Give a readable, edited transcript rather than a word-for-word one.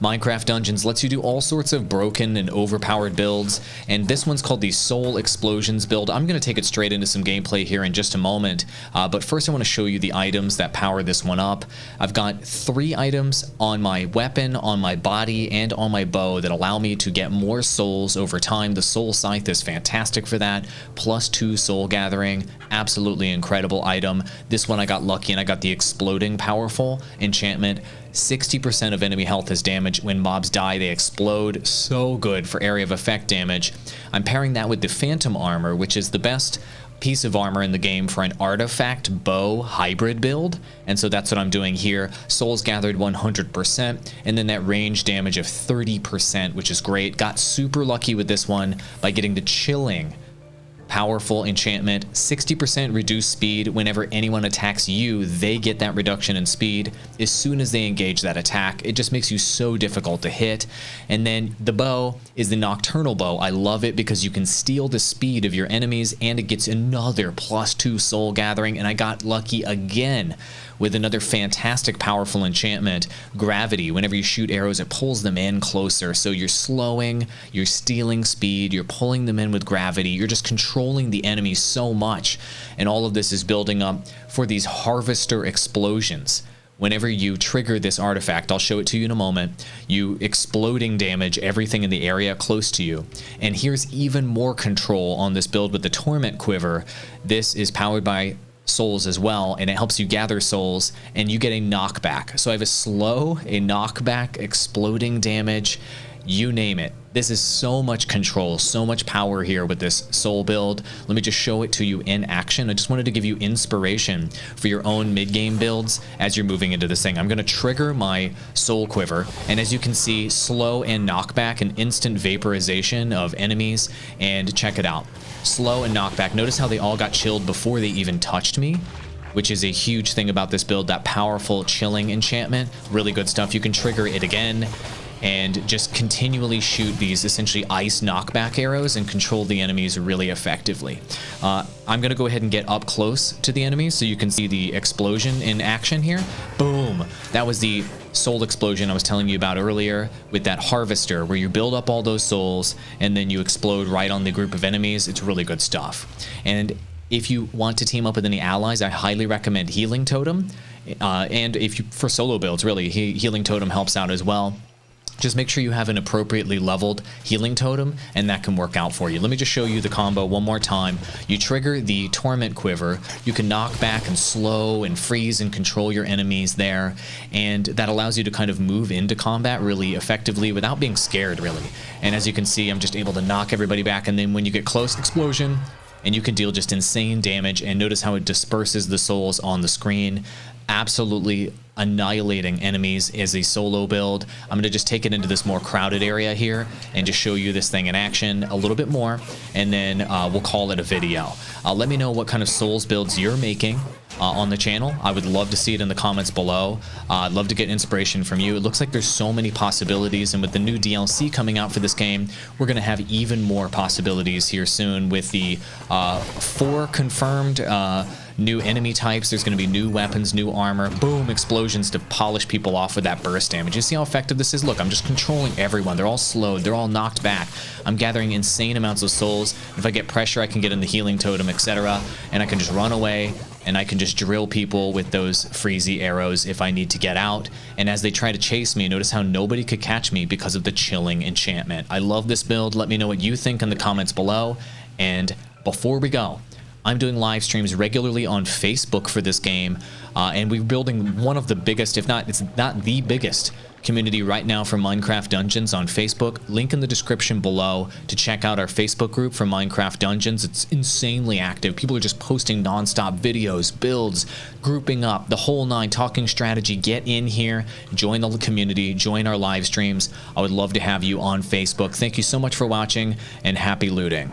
Minecraft Dungeons lets you do all sorts of broken and overpowered builds, and this one's called the Soul Explosions build. I'm going to take it straight into some gameplay here in just a moment, but first I want to show you the items that power this one up. I've got 3 items on my weapon, on my body, and on my bow that allow me to get more souls over time. The Soul Scythe is fantastic for that, +2 soul gathering, absolutely incredible item. This one I got lucky and I got the Exploding Powerful enchantment. 60% of enemy health is damaged. When mobs die, they explode. So good for area of effect damage. I'm pairing that with the Phantom Armor, which is the best piece of armor in the game for an artifact bow hybrid build, and so that's what I'm doing here. Souls gathered 100%, and then that range damage of 30%, which is great. Got super lucky with this one by getting the Chilling Powerful enchantment. 60% reduced speed. Whenever anyone attacks you, they get that reduction in speed as soon as they engage that attack. It just makes you so difficult to hit. And then the bow is the Nocturnal Bow. I love it because you can steal the speed of your enemies, and it gets another +2 soul gathering. And I got lucky again with another fantastic powerful enchantment, Gravity. Whenever you shoot arrows, it pulls them in closer. So you're slowing, you're stealing speed, you're pulling them in with gravity, you're just controlling the enemy so much. And all of this is building up for these harvester explosions. Whenever you trigger this artifact, I'll show it to you in a moment, you exploding damage everything in the area close to you. And here's even more control on this build with the Torment Quiver. This is powered by souls as well, and it helps you gather souls, and you get a knockback. So I have a slow, a knockback, exploding damage, you name it. This is so much control, so much power here with this soul build. Let me just show it to you in action. I just wanted to give you inspiration for your own mid-game builds as you're moving into this thing. I'm going to trigger my soul quiver, and as you can see, slow and knockback, an instant vaporization of enemies, and check it out. Slow and knockback. Notice how they all got chilled before they even touched me, which is a huge thing about this build, that powerful chilling enchantment. Really good stuff. You can trigger it again and just continually shoot these essentially ice knockback arrows and control the enemies really effectively. I'm going to go ahead and get up close to the enemies so you can see the explosion in action here. Boom! That was the soul explosion I was telling you about earlier with that harvester, where you build up all those souls and then you explode right on the group of enemies. It's really good stuff. And if you want to team up with any allies, I highly recommend Healing Totem. And if you, for solo builds, really, Healing Totem helps out as well. Just make sure you have an appropriately leveled Healing Totem, and that can work out for you. Let me just show you the combo one more time. You trigger the Torment Quiver. You can knock back and slow and freeze and control your enemies there, and that allows you to kind of move into combat really effectively without being scared, really. And as you can see, I'm just able to knock everybody back, and then when you get close, explosion, and you can deal just insane damage. And notice how it disperses the souls on the screen. Absolutely annihilating enemies as a solo build. I'm going to just take it into this more crowded area here and just show you this thing in action a little bit more, and then we'll call it a video. Let me know what kind of souls builds you're making on the channel. I would love to see it in the comments below. I'd love to get inspiration from you. It looks like there's so many possibilities, and with the new DLC coming out for this game, we're going to have even more possibilities here soon with the 4 confirmed new enemy types. There's going to be new weapons, new armor, boom, explosions to polish people off with that burst damage. You see how effective this is? Look, I'm just controlling everyone. They're all slowed. They're all knocked back. I'm gathering insane amounts of souls. If I get pressure, I can get in the Healing Totem, etc., and I can just run away, and I can just drill people with those freezy arrows if I need to get out. And as they try to chase me, notice how nobody could catch me because of the Chilling enchantment. I love this build. Let me know what you think in the comments below. And before we go, I'm doing live streams regularly on Facebook for this game, and we're building one of the biggest, if not, it's not the biggest community right now for Minecraft Dungeons on Facebook. Link in the description below to check out our Facebook group for Minecraft Dungeons. It's insanely active. People are just posting non-stop videos, builds, grouping up, the whole 9, talking strategy. Get in here, join the community, join our live streams. I would love to have you on Facebook. Thank you so much for watching, and happy looting.